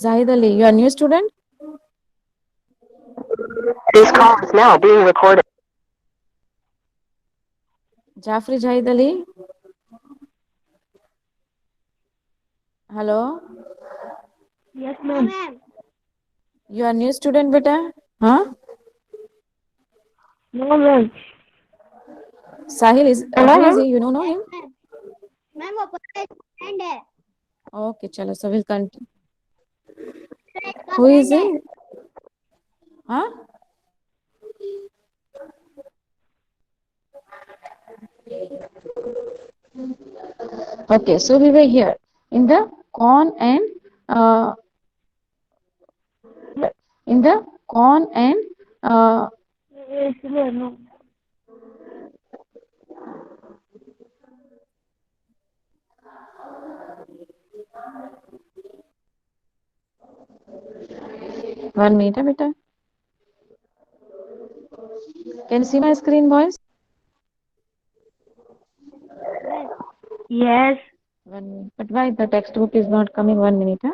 Zahid Ali, you are new student? This call is now being recorded. Jafri Zahid Ali? Hello? Yes, ma'am. You are new student, beta? Huh? No, ma'am. Sahil is, Hello, who is ma'am. he? You know Yes, him? ma'am. Ma'am वो पता है friend है Okay, chalo, so we'll continue. Friend का Who is friend है he? Huh? Okay, so we were here in the corn and uh, in the corn and इसलिए no 1 minute, beta. Can you see my screen, boys? Yes 1 minute. But why the textbook is not coming? 1 minute, huh?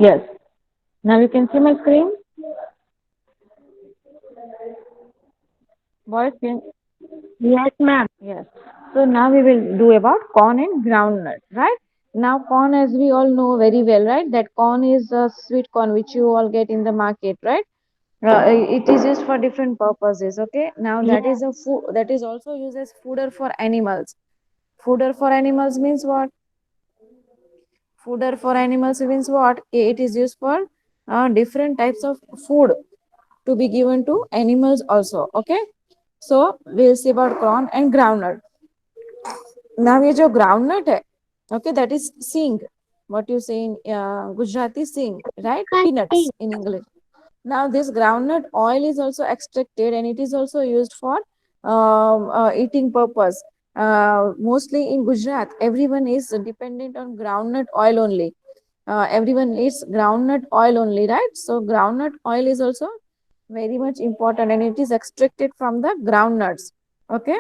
Yes. Now you can see my screen. Boys, can yes ma'am yes. So now we will do about corn and groundnut, right? Now corn, as we all know very well, right? That corn is a sweet corn which you all get in the market, right? It is used for different purposes. Okay. Now that yes is a food that is also used as fodder for animals. Fodder for animals means what? Fodder for animals means what? It is used for different types of food to be given to animals also. Okay. So we'll see about corn and groundnut. Now ये जो groundnut है, okay, that is sing. What you say in Gujarati sing, right? Peanuts in English. Now this groundnut oil is also extracted and it is also used for eating purpose. Mostly in Gujarat, everyone is dependent on groundnut oil only. Everyone eats groundnut oil only, right? So groundnut oil is also very much important and it is extracted from the groundnuts. Okay,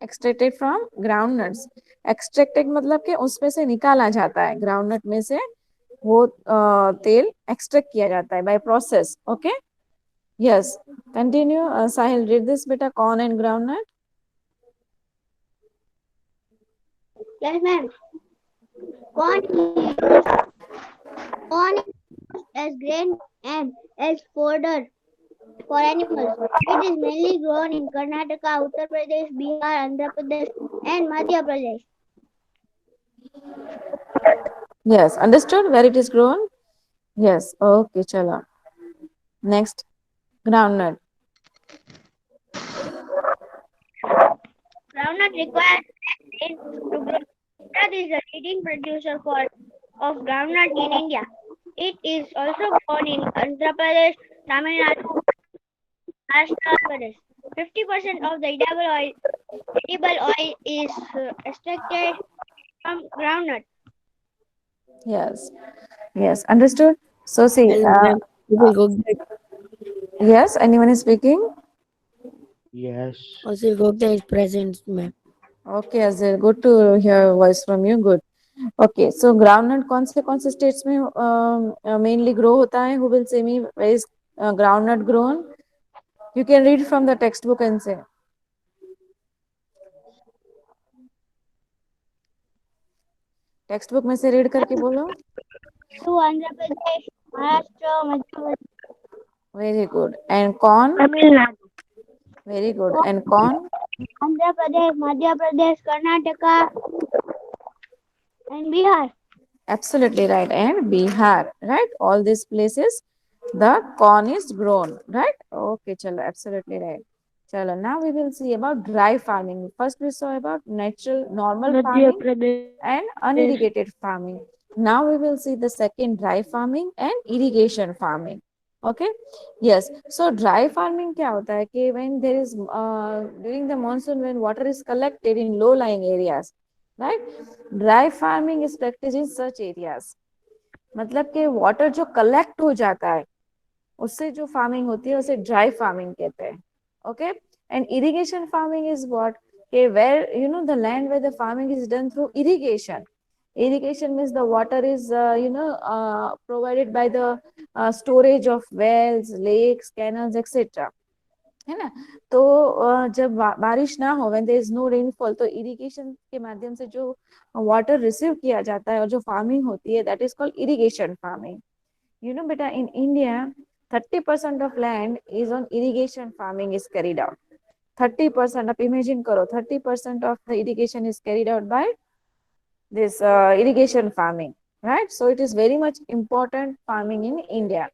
extracted from groundnuts. Extracted मतलब कि उसमें से निकाला जाता है, groundnut में से वो तेल extract किया जाता है by process. Okay. Yes. Continue. Sahil, read this beta, corn and groundnut. Yes ma'am कौन कौन as grain and as fodder for animals. It is mainly grown in Karnataka, Uttar Pradesh, Bihar, Andhra Pradesh, and Madhya Pradesh. Yes. Understood where it is grown? Yes. Okay. Chala. Next. Groundnut. Groundnut requires rain to grow. Gujarat is the leading producer of groundnut in India. It is also grown in Andhra Pradesh, Tamil Nadu, Maharashtra Pradesh. 50% of the edible oil is extracted from groundnut. Yes. Yes. Understood. So see. Hello, ma'am. Azil Gogda, Yes. Anyone is speaking? Yes. Azil Gogda is present, ma'am. Okay, Azir. Good to hear voice from you. Good. Okay. So groundnut कौन से states में mainly grow होता है? Who will say me where is groundnut grown? You can read from the textbook and say. Text book में से read करके बोलो. To Andhra Pradesh, Maharashtra, Madhya Pradesh. Very good. And corn? Tamil Nadu. Very good. And corn? Andhra Pradesh, Madhya Pradesh, Karnataka, and Bihar. Absolutely right. And Bihar, right? All these places, the corn is grown, right? Okay, chalo, absolutely right. Chalo, now we will see about dry farming. First, we saw about natural, normal Madhya farming Pradesh. and unirrigated farming. Now we will see the second dry farming and irrigation farming. Okay. Yes. So dry farming क्या होता है कि when there is during the monsoon when water is collected in low lying areas, right? Dry farming is practiced in such areas. मतलब कि water जो collect हो जाता है उससे जो farming होती है उसे dry farming कहते हैं. Okay. And irrigation farming is what? Okay, where you know the land where the farming is done through irrigation. Irrigation means the water is provided by the storage of wells, lakes, canals, etc. है ना. तो जब बारिश ना हो when there is no rainfall तो irrigation के माध्यम से जो water receive किया जाता है और जो farming होती है that is called irrigation farming. You know beta in India 30% of land is on irrigation farming is carried out. 30% of imagine karo 30% of the irrigation is carried out by this irrigation farming, right? So it is very much important farming in India.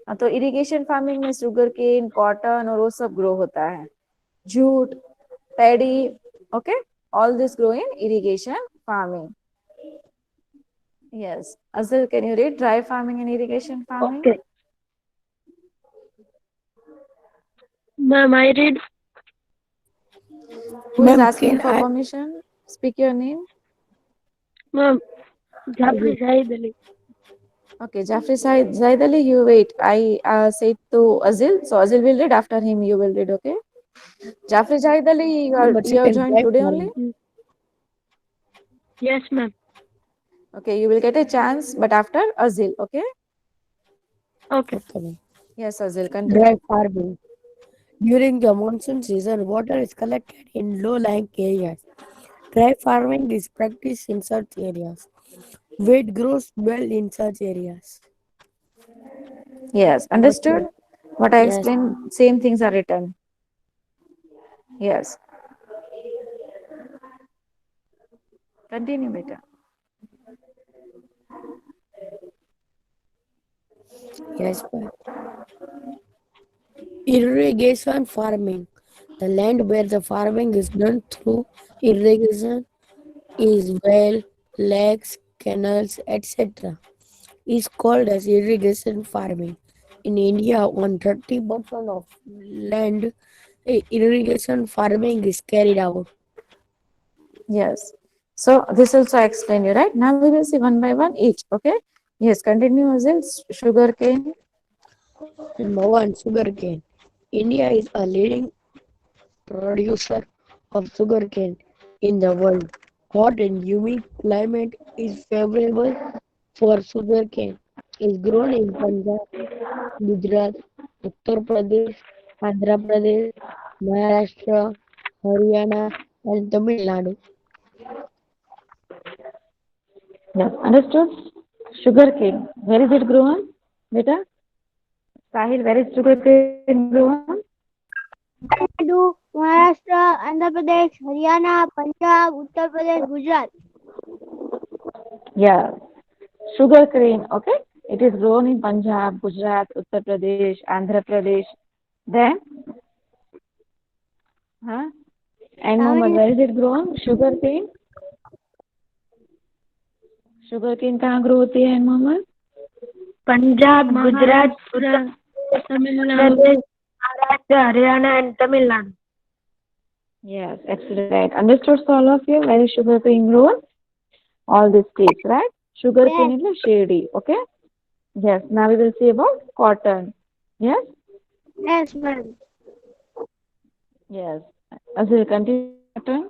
तो irrigation farming में sugar cane, cotton और वो सब grow होता है. Jute, paddy, okay, all this grow in irrigation farming. Yes, Azil, can you read dry farming and irrigation farming? Okay. Ma'am, I read. Who is Ma'am, asking can for I? permission? Speak your name. Ma'am, Jafri Zahid Ali. Okay, Jafri Zaid Ali, you wait. I said to Azil, so Azil will read. After him, you will read. Okay. Jafri Zaid Ali, Number you are second, joined dry today only. farming. Yes, ma'am. Okay, you will get a chance, but after Azil. Okay. Okay. Okay, ma'am. Yes, Azil, continue. Dry farming. During the monsoon season, water is collected in low-lying areas. Dry farming is practiced in such areas. Wheat grows well in such areas. Yes, Okay. understood. What I Yes. explained, same things are written. Yes, continue, beta. Yes, ma'am. Irrigation farming. The land where the farming is done through irrigation is well, lakes, canals, etc. is called as irrigation farming. In India, on 30% of land, irrigation farming is carried out. Yes. So this also I explain you, right? Now we will see one by one each. Okay. Yes, continue, Azil. Sugar cane. Number one, sugarcane. India is a leading producer of sugarcane in the world. Hot and humid climate is favorable for sugarcane. It's grown in Punjab, Gujarat, Uttar Pradesh, Andhra Pradesh, Maharashtra, Haryana, and Tamil Nadu. Yes, understood. Sugar cane. Where is it grown? Beta. Sahil, where is sugar cane grown? Nadu, Maharashtra, Andhra Pradesh, Haryana, Punjab, Uttar Pradesh, Gujarat. Yeah. Sugar cane. Okay. It is grown in Punjab, Gujarat, Uttar Pradesh, Andhra Pradesh. Then, huh? And Mohammed, Tamil where is it grown? Sugar cane. Sugar cane कहाँ grow होती है Mohammad? Punjab, Gujarat, Tamil Nadu, Maharashtra, Haryana, and Tamil Nadu. Yes, absolutely right. Understood, so all of you? Where is sugar cane grown? All these states, right? Sugar cane is like shady. Okay. Yes. Now we will see about cotton. Yes. Yes, ma'am. Yes. As we continue cotton.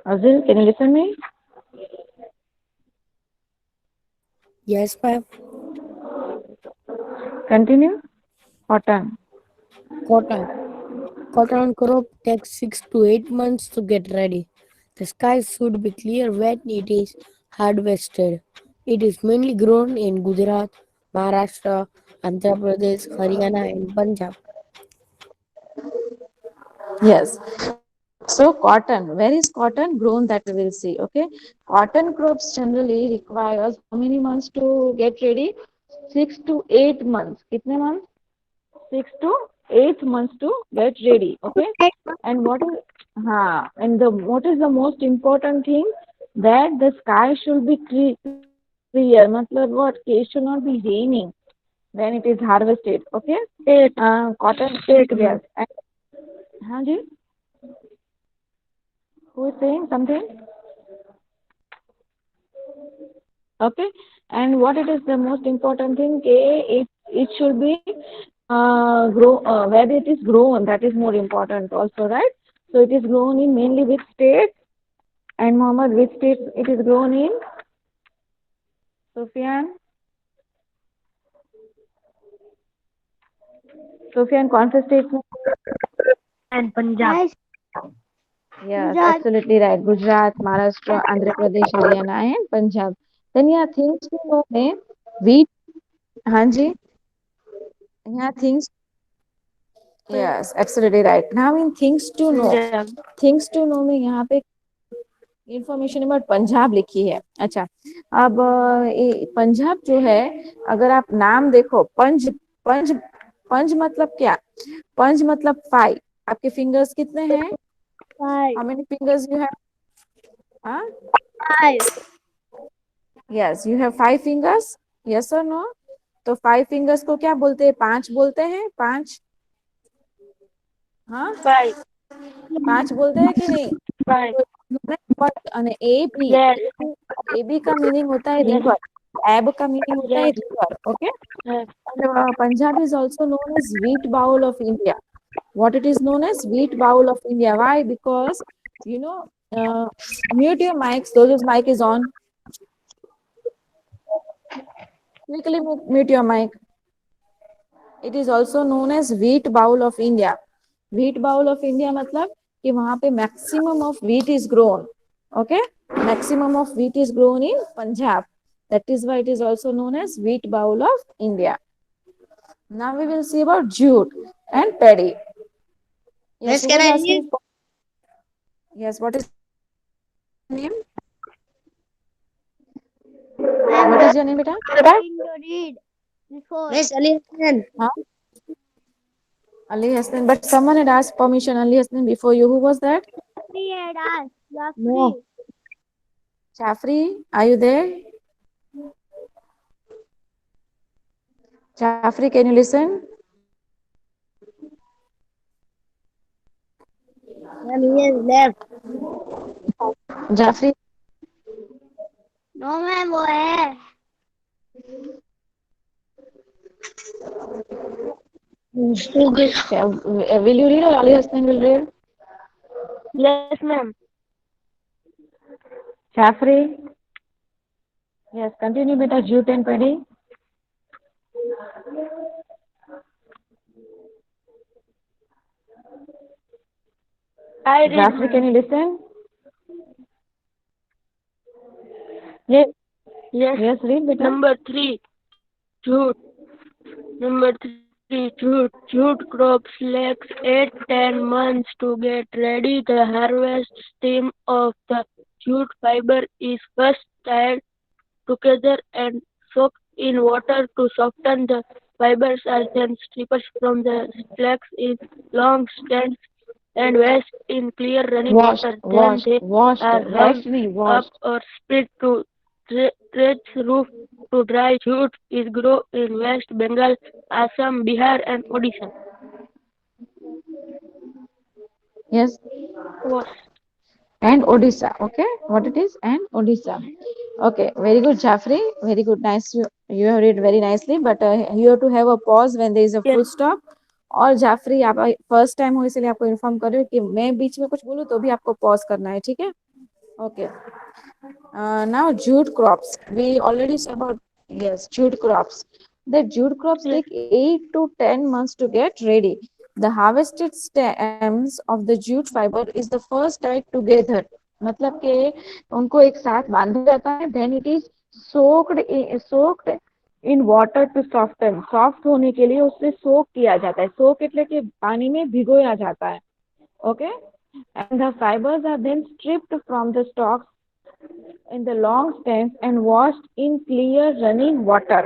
Azil, can you listen me? Yes, ma'am. Continue. Cotton. Cotton. Cotton crop takes 6 to 8 months to get ready. The sky should be clear when it is harvested. It is mainly grown in Gujarat, Maharashtra, Andhra Pradesh, Haryana, and Punjab. Yes. So cotton, where is cotton grown that we will see. Okay. Cotton crops generally requires how many months to get ready? 6 to 8 months. Kitne months? 6 to 8 months to get ready. Okay. And what is the most important thing? That the sky should be clear. मतलब what? It should not be raining when it is harvested. Okay. State, Cotton. state, Yes. ma'am. And, हाँ जी. Who is saying something? Okay. And what it is the most important thing? It should be grow where it is grown. That is more important also, right? So it is grown in mainly which states? And Mohammed, which states it is grown in? Sufyan? Sufyan, कौन से states में? And Punjab. Yes, Gujarat. absolutely right. Gujarat, Maharashtra, Andhra Pradesh, Haryana, and Punjab. Then yeah, things to know में wheat. हाँ जी. Yeah, things. Yes, absolutely right. Now in things to know. Punjab. Things to know में यहाँ पे information about Punjab लिखी है. अच्छा, अब पंजाब जो है, अगर आप नाम देखो, पंज पंज पंज मतलब क्या? पंज मतलब 5. आपके फिंगर्स कितने हैं? Five. How many fingers you have? हाँ, Five. Yes, you have 5 fingers. Yes और नो? तो 5 फिंगर्स को क्या बोलते हैं? 5 बोलते हैं. 5. हाँ, Five. 5 बोलते हैं कि नहीं? Five. અને A B, Yes. A B का मीनिंग होता है रिवर. एब का मीनिंग होता है river. Okay. Yes. Punjab is also known as wheat bowl of India. What it is known as? Wheat bowl of India. Why? Because you know, mute your mics. Those whose mic is on, quickly mute your mic. It is also known as wheat bowl of India. Wheat bowl of India मतलब कि वहाँ पे maximum of wheat is grown. Okay, maximum of wheat is grown in Punjab. That is why it is also known as wheat bowl of India. Now we will see about jute and paddy. Yes, Can I asking? Yes, what is your name? What is your name, beta? Going to read before. Miss Ali Hassan. Huh? Ali Hassan. But someone had asked permission, Ali Hassan, before you. Who was that? We had asked. You are No. free. Jafri, are you there? Jafri, can you listen? Ma'am, he has left. Jafri, No, ma'am, वो है. will you read or Ali Hassan will read? Yes, ma'am. Jafri? Yes, continue, beta. Jute and paddy. I read. Jafri, can you listen? Yes, Yes. yes, read, beta. Number 3, jute. Number 3, jute. Jute crops takes 8-10 months to get ready. The harvest stem of the jute fiber is first tied together and soaked in water to soften the fibers are then stripped from the flax in long strands and washed in clear running water. Then they washed, are hung up washed. or spread to thatch roof to dry. Jute is grown in West Bengal, Assam, Bihar, and Odisha. Yes. And Odisha. Okay, what it is? And Odisha. Okay, very good, Jafri. Very good. Nice. You have read very nicely, but you have to have a pause when there is a full stop. और जाफरी, आप first time हो इसलिए आपको inform कर रही हूँ कि मैं बीच में कुछ बोलूँ तो भी आपको पॉज करना है. ठीक है? Okay. Now jute crops. We already said about, yes, jute crops. The jute crops take 8 to 10 months to get ready. The harvested stems of the jute fiber is the first tied together. मतलब कि उनको एक साथ बांधा जाता है, then it is soaked in water to soften, soft होने के लिए उससे सोक किया जाता है, सोक એટલે કે पानी में भिगोया जाता है, okay. And the fibres are then stripped from the stalks in the long stems and washed in clear running water।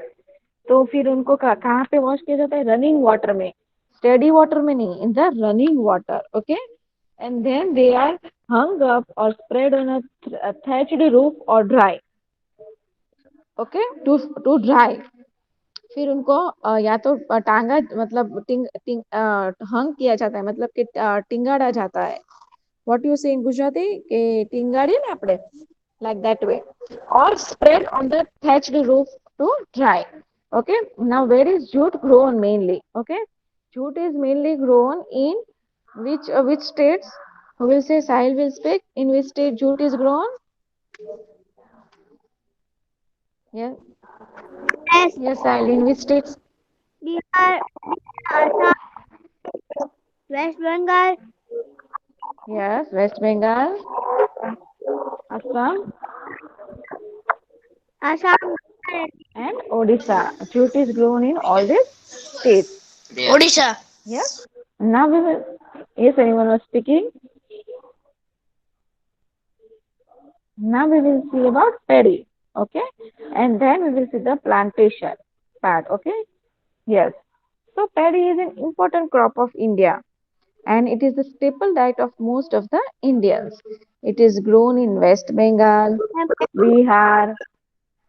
तो फिर उनको कहाँ पे वॉश किया जाता है? रनिंग वाटर में, स्टेडी वाटर में नहीं, in the running water, okay. And then they are hung up or spread on a thatched roof or dry, okay, to dry. फिर उनको या तो टांगा मतलब हंग किया जाता है, मतलब कि टिंगाड़ा जाता है। व्हाट यू से इन गुजराती કે ટીંગાડીએ ને આપણે, like that way, or spread on the thatched roof to dry, okay। Now where is jute grown mainly? Okay, jute is mainly grown in which states? Who will say? Sahil will speak. In which state jute is grown? Yes, Yes, yes, Sahil, in which states? Bihar, Assam, West Bengal, Yes, West Bengal, Assam, Assam, and Odisha. Jute is grown in all these states. Odisha. Yes. Now we will. Yes, anyone was speaking. Now we will see about paddy. Okay, and then we will see the plantation part. Okay. Yes. So paddy is an important crop of India, and it is the staple diet of most of the Indians. It is grown in West Bengal, Bihar,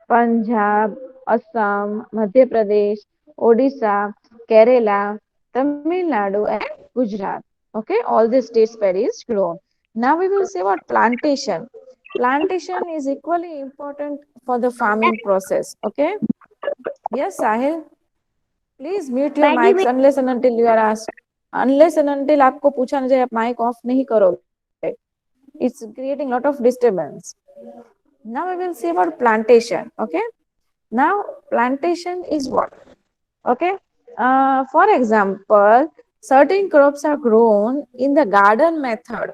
Punjab, Assam, Madhya Pradesh, Odisha, Kerala, Tamil Nadu, and Gujarat. Okay, all these states paddy is grown. Now we will say about plantation. Plantation is equally important for the farming process. Okay. Yes, Sahil. Please mute your paddy mics means unless and until you are asked. Unless and until आपको पूछा ना जाए, आप mic off नहीं करोगे. It's creating lot of disturbance. Now we will see about plantation. Okay. Now, plantation is what? Okay. For example, certain crops are grown in the garden method,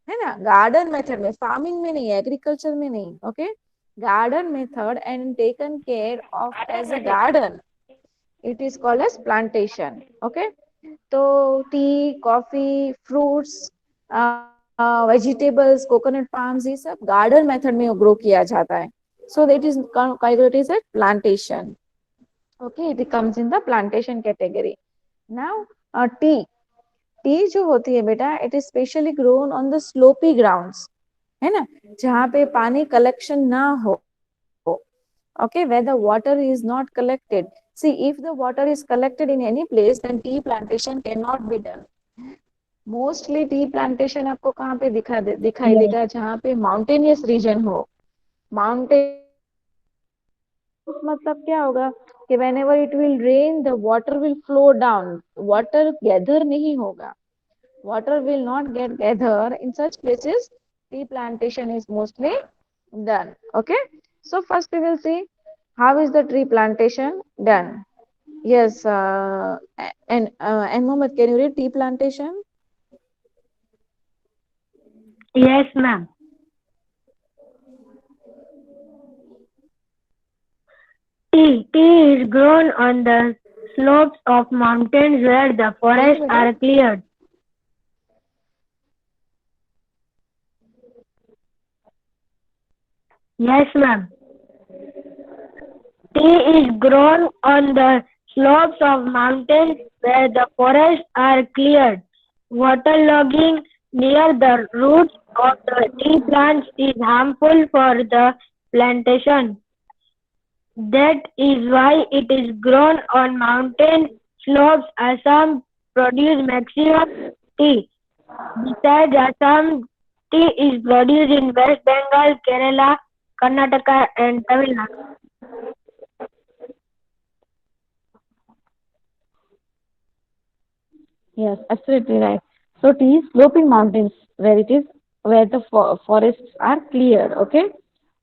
है ना? Garden method में, farming में नहीं, agriculture में नहीं, okay? Garden method and taken care of as a garden. It is called as plantation, okay? तो T, coffee, fruits, vegetables, coconut palms, ये सब गार्डन मेथड में ग्रो किया जाता है. So that is categorized as plantation. Okay, it comes in the plantation category. Now, tea. T जो होती है बेटा, it is specially grown on the sloppy grounds, है ना, जहाँ पे पानी कलेक्शन ना हो. Okay, where the water is not collected. See, if the water is collected in any place, then tea plantation cannot be done. Mostly tea plantation आपको कहाँ पे दिखाई Yes. देगा? जहाँ पे माउंटेनियस रीजन हो. माउंटेन मतलब क्या होगा कि whenever it will rain, the water will flow down. Water gather नहीं होगा. Water will not get gathered in such places. Tea plantation is mostly done. Okay. So first we will see how is the tree plantation done. Yes. And Mohammed, can you read tea plantation? yes, ma'am. Tea is grown on the slopes of mountains where the forests are cleared. Yes, ma'am. Tea is grown on the slopes of mountains where the forests are cleared. Waterlogging near the roots of the tea plants is harmful for the plantation. That is why it is grown on mountain slopes. Assam produces maximum tea. Besides Assam, tea is produced in West Bengal, Kerala, Karnataka, and Tamil Nadu. Yes, absolutely right. So tea is sloping mountains where it is where the forests are cleared. Okay.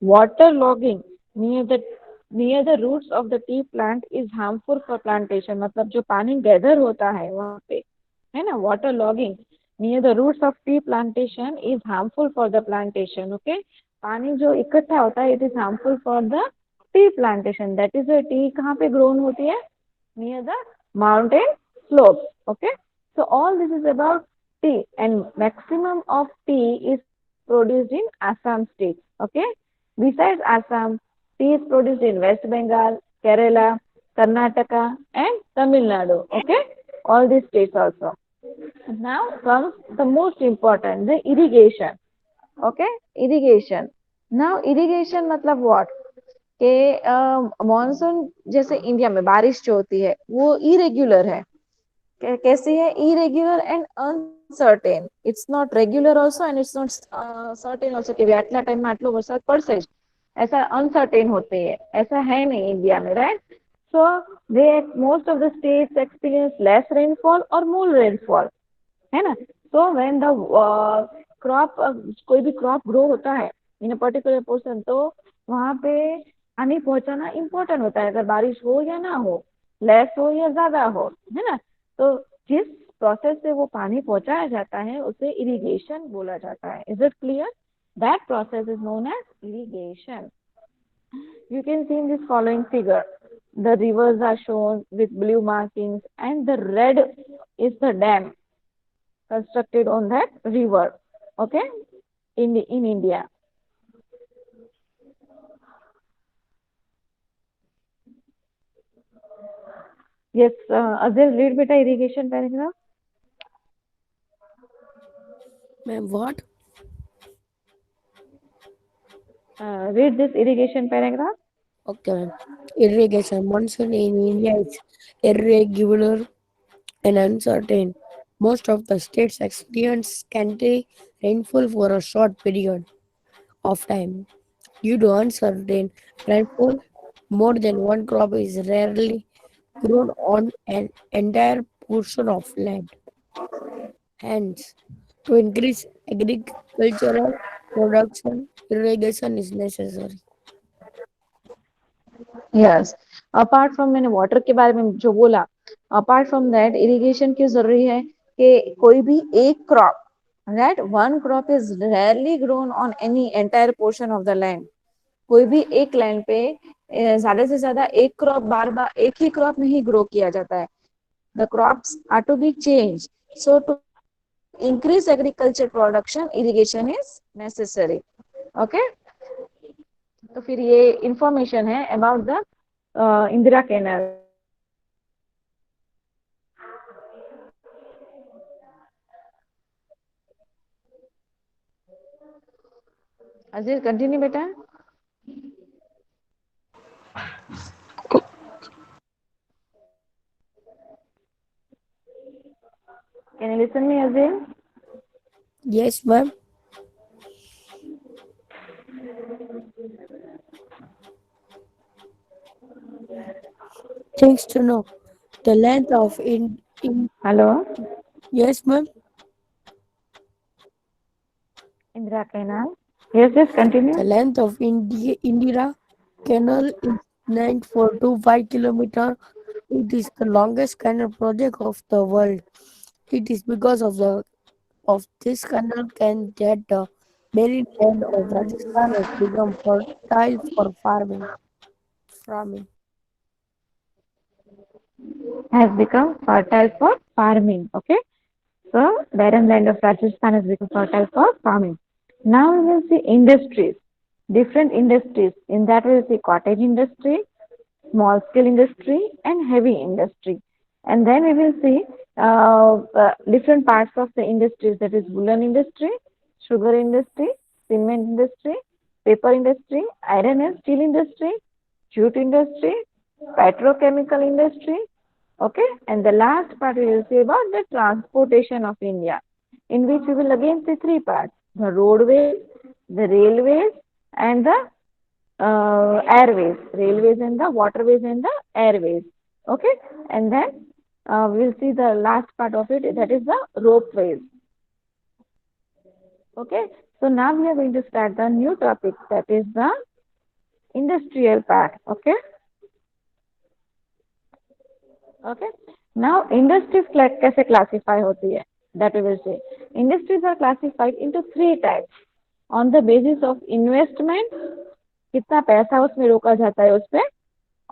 Water logging near the roots of the tea plant is harmful for plantation. मतलब जो पानी gather होता है वहाँ पे, है ना, water logging near the roots of tea plantation is harmful for the plantation. Okay, पानी जो इकट्ठा होता है, it is harmful for the tea plantation. That is a tea कहाँ पे grown होती है? Near the mountain slopes. Okay, so all this is about tea, and maximum of tea is produced in Assam state. Okay, besides Assam, tea is produced in West Bengal, Kerala, Karnataka, and Tamil Nadu. Okay, all these states also. Now comes the most important, the irrigation. Okay, irrigation. Now irrigation मतलब what? कि monsoon जैसे India में बारिश जो होती है वो irregular है. कैसी है? Irregular and uncertain. It's not regular also and it's not certain also कि आटला टाइम में आटलो वरसाद પડશે જ. ऐसा अनसर्टेन होते हैं, ऐसा है नहीं इंडिया में, right? So they most of the states experience less rainfall और मोर रेनफॉल, है ना? सो व्हेन द क्रॉप, कोई भी क्रॉप ग्रो होता है इन अ पर्टिकुलर पोर्शन, तो वहां पे पानी पहुंचाना इम्पोर्टेंट होता है, अगर बारिश हो या ना हो, लेस हो या ज्यादा हो, है ना? तो जिस प्रोसेस से वो पानी पहुंचाया जाता है उसे इरिगेशन बोला जाता है. Is it clear? That process is known as irrigation. You can see in this following figure, the rivers are shown with blue markings and the red is the dam constructed on that river. Okay, in India. Yes, Azil, read beta irrigation paragraph. Ma'am, what? Read this irrigation paragraph. Okay, ma'am. Irrigation. Monsoon in India is irregular and uncertain. Most of the states experience scanty rainfall for a short period of time. Due to uncertain rainfall, more than one crop is rarely grown on an entire portion of land. Hence, to increase agricultural production, irrigation is necessary. Yes, apart from, मैंने water के बारे में जो बोला, apart from that irrigation क्यों जरूरी है? कि कोई भी एक crop, right, one crop is rarely grown on any entire portion of the land. कोई भी एक लैंड पे ज्यादा से ज्यादा एक क्रॉप बार बार एक ही क्रॉप नहीं ग्रो किया जाता है. The crops are to be change. So to increase agriculture production, irrigation is necessary. Okay, तो फिर ये इंफॉर्मेशन है about the Indira canal. Aziz continue बेटा. Can you listen me Aziz? Yes, ma'am. Things to know. The length of hello, yes, ma'am. Indira canal. Yes yes, continue. The length of Indira Canal is 9.45 kilometer. It is the longest canal project of the world. It is because of this canal can that the marine land of Rajasthan has become fertile for farming. Farming. Has become fertile for farming. Okay, so barren land of Rajasthan has become fertile for farming. Now we will see industries, different industries. In that we will see cottage industry, small scale industry, and heavy industry. And then we will see different parts of the industries, that is woolen industry, sugar industry, cement industry, paper industry, iron and steel industry, jute industry, petrochemical industry. Okay, and the last part we will see about the transportation of India, in which we will again see three parts: the roadways, the railways, and the airways, railways and the waterways and the airways. Okay, and then we will see the last part of it, that is the ropeways. Okay, so now we are going to start the new topic, that is the industrial part. Okay, okay. Now industries कैसे classify होती है? that we will say. Industries are classified into three types on the basis of investment, कितना पैसा उसमें रोका जाता है उस पे,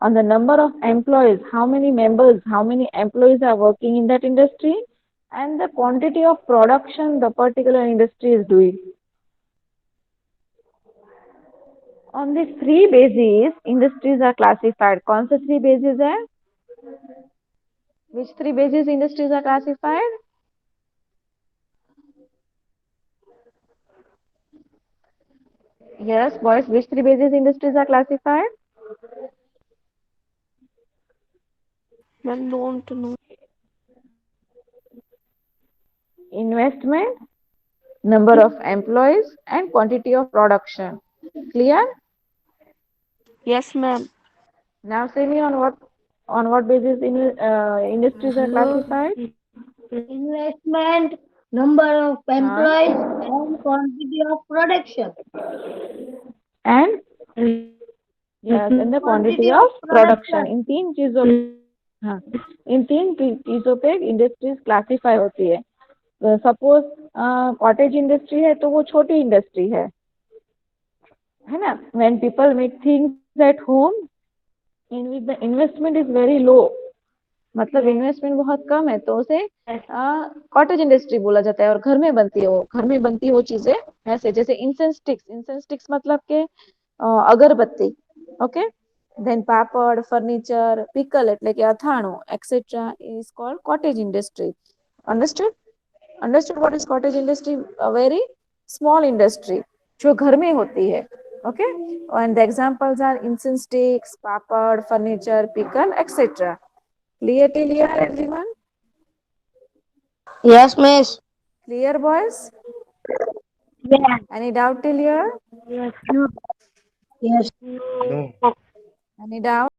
on the number of employees, how many members, how many employees are working in that industry, and the quantity of production the particular industry is doing. On these three bases, industries are classified. कौन से three bases है? Which three bases industries are classified? Yes, boys, which three bases industries are classified? I don't know. Investment, number of employees, and quantity of production. Clear? Yes, ma'am. Now say me on what basis industries are classified? Investment, number of employees, and quantity of production. And yes, and the quantity of production. इन तीन चीजों हाँ इन तीन चीजों पे industries classify होती है. Suppose cottage industry है तो वो छोटी इंडस्ट्री है ना. When people make things at home in which the investment is very low, मतलब इन्वेस्टमेंट बहुत कम है, तो उसे कॉटेज इंडस्ट्री बोला जाता है. और घर में बनती है वो चीजें ऐसे, जैसे इंसेंस स्टिक्स मतलब के अगरबत्ती. Okay, then papad, furniture, pickle એટલે કે અથાણું, etc. is called cottage industry. Understood what is cottage industry? A very small industry जो घर में होती है. Okay, and the examples are incense sticks, papad, furniture, pickle, etc. Clear till here, everyone? Yes, miss. Clear, boys? Yeah. Any doubt till here? Yes. No. Any doubt?